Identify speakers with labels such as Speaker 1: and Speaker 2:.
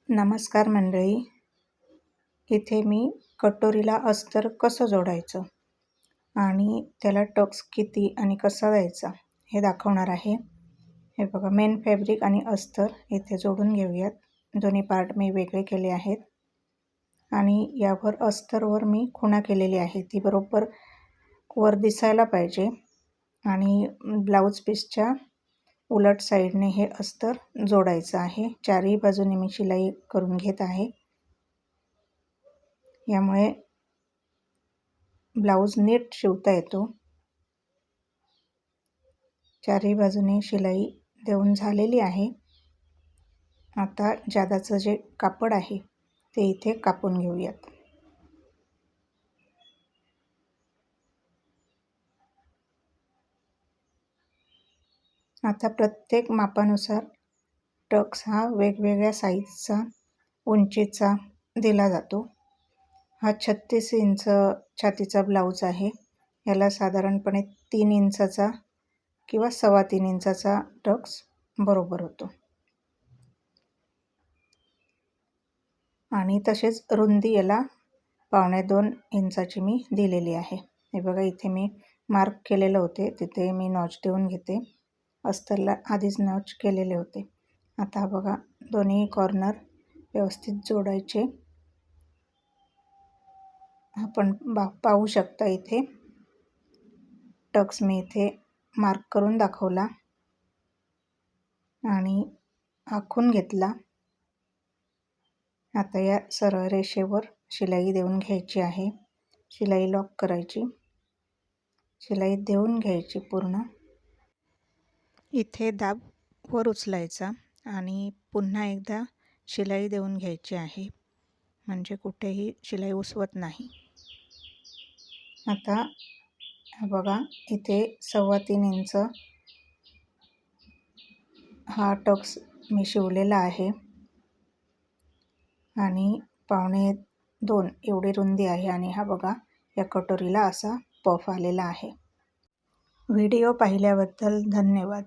Speaker 1: नमस्कार मंडळी. इथे मी कटोरीला अस्तर कसं जोडायचं आणि त्याला टक्स किती आणि कसा द्यायचा हे दाखवणार आहे. हे बघा, मेन फॅब्रिक आणि अस्तर इथे जोडून घेऊयात. दोन्ही पार्ट मी वेगळे केले आहेत आणि यावर अस्तरवर मी खुणा केलेली आहे, ती बरोबर वर दिसायला पाहिजे. आणि ब्लाऊज पीसच्या उलट साईडने हे अस्तर जोडायचं आहे. चारही बाजूने मी शिलाई करून घेत आहे, यामुळे ब्लाऊज नीट शिवता येतो. चारही बाजूने शिलाई देऊन झालेली आहे. आता जादाचं जे कापड आहे ते इथे कापून घेऊयात. आता प्रत्येक मापानुसार टक्स हा वेगवेगळ्या साईजचा, उंचीचा दिला जातो. हा 36 इंच छातीचा ब्लाऊज आहे. याला साधारणपणे 3 इंचाचा किंवा 3.25 इंचाचा टक्स बरोबर होतो. आणि तसेच रुंदी याला 2.25 इंचाची मी दिलेली आहे. हे बघा, इथे मी मार्क केलेले होते, तिथे मी नॉच देऊन घेते. अस्तरला आधीच नॉच केलेले होते. आता बघा, दोन्ही कॉर्नर व्यवस्थित जोडायचे. आपण पाहू शकता इथे टक्स मी इथे मार्क करून दाखवला आणि आखून घेतला. आता या सरळ रेषेवर शिलाई देऊन घ्यायची आहे. शिलाई लॉक करायची, शिलाई देऊन घ्यायची पूर्ण. इथे दाब वर उचलायचा आणि पुन्हा एकदा शिलाई देऊन घ्यायची आहे, म्हणजे कुठेही शिलाई उसवत नाही. आता बघा, इथे 3.25 इंच हा टक्स मी शिवलेला आहे आणि 2.25 एवढी रुंदी आहे. आणि हा बघा, या कटोरीला असा पफ आलेला आहे. व्हिडिओ पाहिल्याबद्दल धन्यवाद.